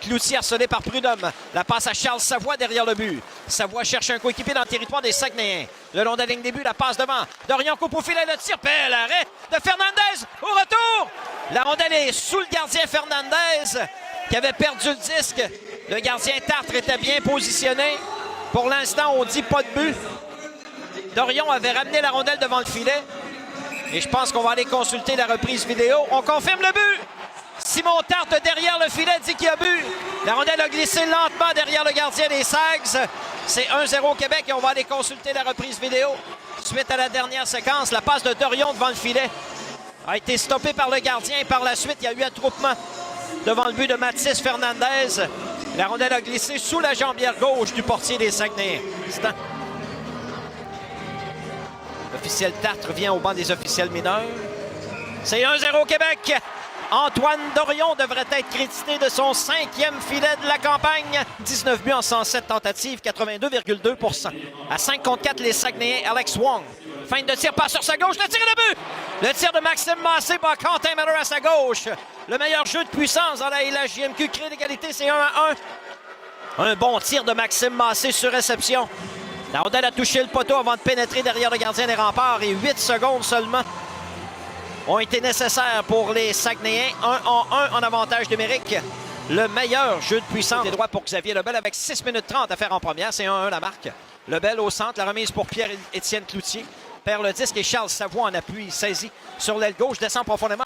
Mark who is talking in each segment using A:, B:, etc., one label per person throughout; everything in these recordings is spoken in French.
A: Cloutier harcelé par Prudhomme. La passe à Charles Savoie derrière le but. Savoie cherche un coéquipier dans le territoire des Saguenayens. Le long de la ligne des buts, la passe devant. Dorion coupe au filet, le tir. Bel arrêt de Fernandez au retour. La rondelle est sous le gardien Fernandez qui avait perdu le disque. Le gardien Tartre était bien positionné. Pour l'instant, on dit pas de but. Dorion avait ramené la rondelle devant le filet. Et je pense qu'on va aller consulter la reprise vidéo. On confirme le but. Simon Tartre derrière le filet dit qu'il a bu. La rondelle a glissé lentement derrière le gardien des Sags. C'est 1-0 Québec et on va aller consulter la reprise vidéo. Suite à la dernière séquence, la passe de Dorion devant le filet a été stoppée par le gardien. Par la suite, il y a eu attroupement devant le but de Mathis Fernandez. La rondelle a glissé sous la jambière gauche du portier des Saguenayens. L'officiel Tartre vient au banc des officiels mineurs. C'est 1-0 Québec. Antoine Dorion devrait être crédité de son 5e filet de la campagne. 19 buts en 107 tentatives, 82,2 %. À 5 contre 4, les Saguenayens, Alex Wong. Fin de tir, passe sur sa gauche, le tir et le but! Le tir de Maxime Massé par Quentin Miller à sa gauche. Le meilleur jeu de puissance dans la LHJMQ crée l'égalité, c'est 1-1. Un bon tir de Maxime Massé sur réception. La rondelle a touché le poteau avant de pénétrer derrière le gardien des Remparts et 8 secondes seulement ont été nécessaires pour les Saguenayens. 1-1 en avantage numérique. Le meilleur jeu de puissance des droits pour Xavier Lebel avec 6 minutes 30 à faire en première. C'est 1-1 la marque. Lebel au centre, la remise pour Pierre-Étienne Cloutier. Perd le disque et Charles Savoie en appui saisi sur l'aile gauche, descend profondément.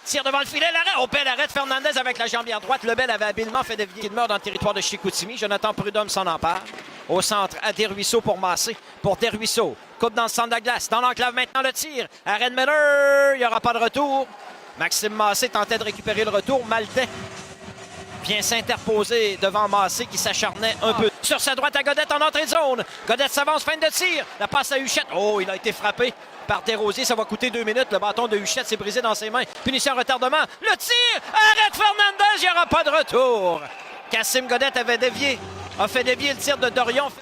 A: Tire devant le filet, l'arrêt. Au bel arrêt de Fernandez avec la jambière droite. Lebel avait habilement fait dévier qui demeure dans le territoire de Chicoutimi. Jonathan Prudhomme s'en empare. Au centre, à Desruisseaux pour Massé. Pour Desruisseaux. Coupe dans le centre de la glace. Dans l'enclave maintenant le tir. Arrêt de Miller. Il n'y aura pas de retour. Maxime Massé tentait de récupérer le retour. Maltais vient s'interposer devant Massé qui s'acharnait un peu. Sur sa droite à Godette en entrée de zone. Godette s'avance, fin de tir. La passe à Huchette. Oh, il a été frappé par Desrosiers. Ça va coûter 2 minutes. Le bâton de Huchette s'est brisé dans ses mains. Punition retardement. Le tir. Arrête Fernandez. Il n'y aura pas de retour. Cassim Godette avait dévié. A fait dévier le tir de Dorion.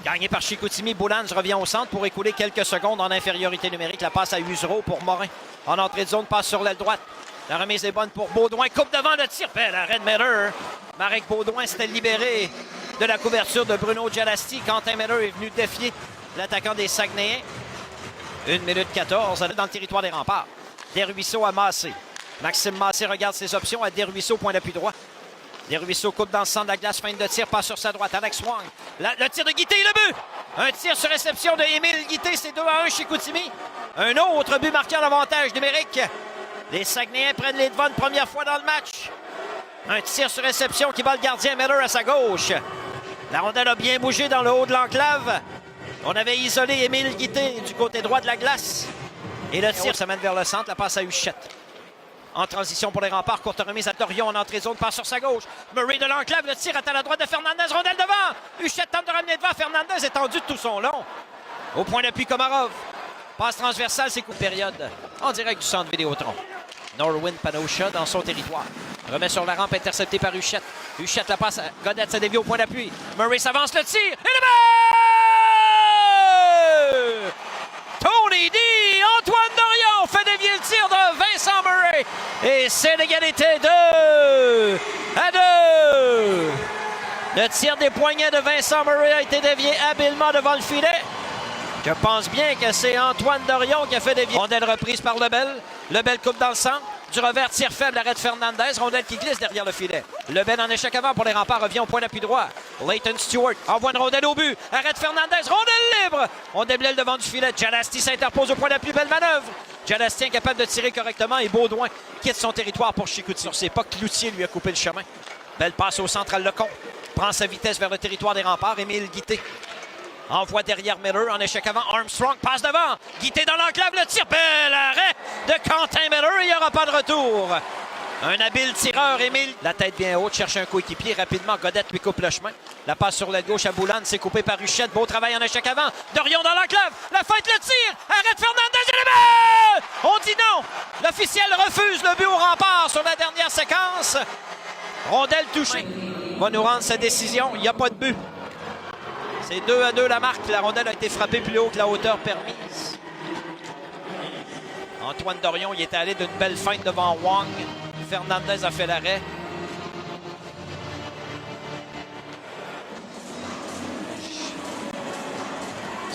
A: Gagné par Chicoutimi. Boulans revient au centre pour écouler quelques secondes en infériorité numérique. La passe à Usereau pour Morin. En entrée de zone, passe sur l'aile droite. La remise est bonne pour Baudouin. Coupe devant le tir. Belle arrêt de Miller. Marek Baudouin s'était libéré de la couverture de Bruno Gialasti. Quentin Miller est venu défier l'attaquant des Saguenayens. 1 minute 14 dans le territoire des Remparts. Desruisseaux à Massé. Maxime Massé regarde ses options à Desruisseaux, point d'appui droit. Desruisseaux coupe dans le centre de la glace, fin de tir, passe sur sa droite. Alex Wong. Le tir de Guité, le but! Un tir sur réception de Émile Guité, c'est 2-1 chez Chicoutimi. Un autre but marquant l'avantage numérique. Les Saguenayens prennent les devants une première fois dans le match. Un tir sur réception qui bat le gardien Miller à sa gauche. La rondelle a bien bougé dans le haut de l'enclave. On avait isolé Émile Guité du côté droit de la glace. Et le tir se mène vers le centre, la passe à Huchette. En transition pour les Remparts, courte remise à Dorion en entrée zone, passe sur sa gauche. Murray de l'enclave, le tir est à la droite de Fernandez, rondelle devant. Huchette tente de ramener devant, Fernandez étendu de tout son long. Au point d'appui Komarov. Passe transversale, c'est coup de période. En direct du centre Vidéotron. Norwin Panosha dans son territoire. Remet sur la rampe, intercepté par Huchette. Huchette la passe à Godette, ça dévie au point d'appui. Murray s'avance, le tir, et le but! Tony D! Antoine Dorion fait dévier le tir de Vincent Murray. Et c'est l'égalité 2-2. Le tir des poignets de Vincent Murray a été dévié habilement devant le filet. Je pense bien que c'est Antoine Dorion qui a fait dévier. Rondelle reprise par Lebel. Lebel coupe dans le centre. Du revers, tir faible, arrêt de Fernandez. Rondelle qui glisse derrière le filet. Lebel en échec avant pour les Remparts. Revient au point d'appui droit. Leighton Stewart envoie une rondelle au but. Arrête Fernandez. Rondelle libre. On déblaye devant du filet. Gialasti s'interpose au point d'appui. Belle manœuvre. Gialasti incapable de tirer correctement. Et Baudouin quitte son territoire pour Chicoutimi. Sur ses pas, Cloutier lui a coupé le chemin. Belle passe au centre à Lecomte. Prend sa vitesse vers le territoire des Remparts. Émile Guité envoie derrière Miller, en échec avant, Armstrong passe devant, Guité dans l'enclave, le tir, bel arrêt de Quentin Miller, il n'y aura pas de retour. Un habile tireur, Émile, la tête bien haute, cherche un coéquipier, rapidement, Godette lui coupe le chemin. La passe sur l'aile gauche à Boulan, c'est coupé par Huchette, beau travail en échec avant, Dorion dans l'enclave, la fête, le tir, arrête Fernandez, et le but! On dit non, l'officiel refuse le but au Rempart sur la dernière séquence. Rondelle touchée, va nous rendre sa décision, il n'y a pas de but. C'est 2-2 la marque. La rondelle a été frappée plus haut que la hauteur permise. Antoine Dorion, il était allé d'une belle feinte devant Wong. Fernandez a fait l'arrêt.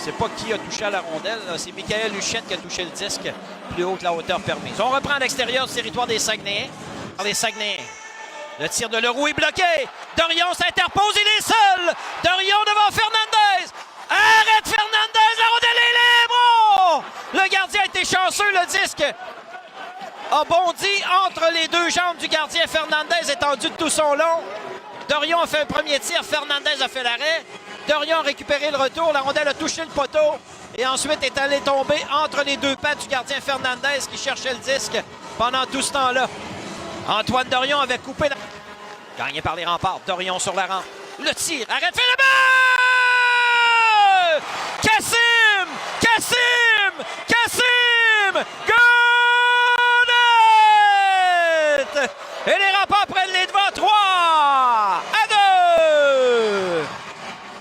A: C'est pas qui a touché à la rondelle. C'est Michael Huchette qui a touché le disque plus haut que la hauteur permise. On reprend à l'extérieur du territoire des Saguenayens. Les Saguenayens. Le tir de Leroux est bloqué. Dorion s'interpose, il est seul. Dorion devant Fernandez. Arrête Fernandez, la rondelle est libre! Oh! Le gardien a été chanceux, le disque a bondi entre les deux jambes du gardien. Fernandez étendu de tout son long. Dorion a fait un premier tir, Fernandez a fait l'arrêt. Dorion a récupéré le retour, la rondelle a touché le poteau et ensuite est allée tomber entre les deux pattes du gardien Fernandez qui cherchait le disque pendant tout ce temps-là. Antoine Dorion avait coupé la... Gagné par les remparts, Dorion sur la rampe. Le tir, arrête, fait le but! Kassim! Kassim! Kassim! Godet! Et les remparts prennent les devants, 3-2!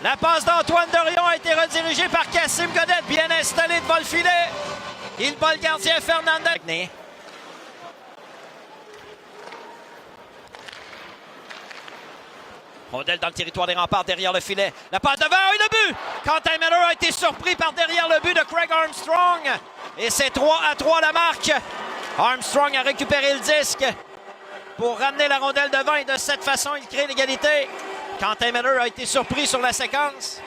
A: La passe d'Antoine Dorion a été redirigée par Kassim Godet, bien installé devant le filet. Il bat le gardien Fernandez. Rondelle dans le territoire des remparts derrière le filet. La passe devant et le but! Quentin Miller a été surpris par derrière le but de Craig Armstrong. Et c'est 3-3 la marque. Armstrong a récupéré le disque pour ramener la rondelle devant et de cette façon, il crée l'égalité. Quentin Miller a été surpris sur la séquence.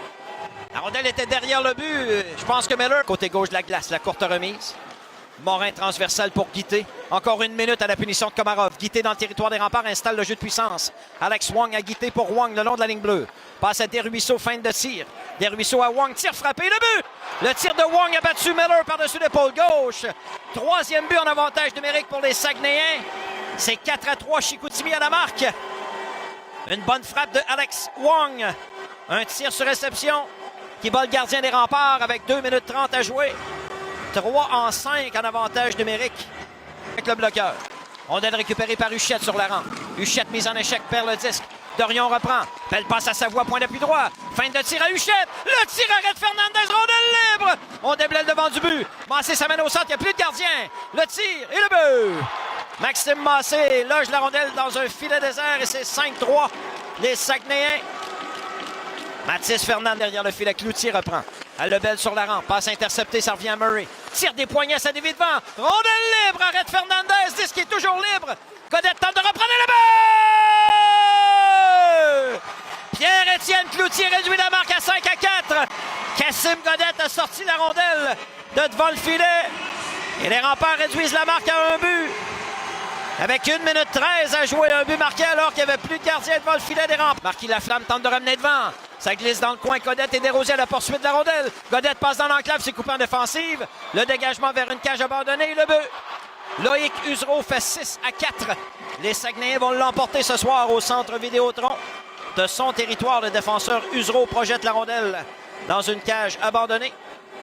A: La rondelle était derrière le but. Je pense que Miller, côté gauche de la glace, la courte remise. Morin transversal pour Guité. Encore une minute à la punition de Komarov. Guité dans le territoire des remparts installe le jeu de puissance. Alex Wong à Guité pour Wong le long de la ligne bleue. Passe à Desruisseaux, fin de tir. Desruisseaux à Wong, tir frappé, le but! Le tir de Wong a battu Miller par-dessus l'épaule gauche. Troisième but en avantage numérique pour les Saguenayens. C'est 4-3, Chicoutimi à la marque. Une bonne frappe de Alex Wong. Un tir sur réception qui bat le gardien des remparts avec 2 minutes 30 à jouer. 3-5 en avantage numérique avec le bloqueur. Rondelle récupérée par Huchette sur la rampe. Huchette mise en échec, perd le disque. Dorion reprend. Belle passe à Savoie, point d'appui droit. Fin de tir à Huchette. Le tir arrête Fernandez, rondelle libre. On déblaye devant du but. Massé s'amène au centre, il n'y a plus de gardien. Le tir et le but. Maxime Massé loge la rondelle dans un filet désert et c'est 5-3. Les Saguenayens. Mathis Fernand derrière le filet. Cloutier reprend. À Lebel sur la rampe. Passe interceptée, ça revient à Murray. Tire des poignets, ça dévie devant. Rondelle libre, arrête Fernandez. Disque est toujours libre. Godet tente de reprendre le but! Pierre-Étienne Cloutier réduit la marque à 5-4. Kassim Godet a sorti la rondelle de devant le filet. Et les remparts réduisent la marque à un but. Avec 1 minute 13 à jouer, un but marqué alors qu'il n'y avait plus de gardien devant le filet des remparts. Marquis Laflamme tente de ramener devant. Ça glisse dans le coin. Godet est dérosé à la poursuite de la rondelle. Godet passe dans l'enclave, c'est coupé en défensive. Le dégagement vers une cage abandonnée et le but. Loïc Usereau fait 6-4. Les Saguenayens vont l'emporter ce soir au centre Vidéotron. De son territoire, le défenseur Usereau projette la rondelle dans une cage abandonnée.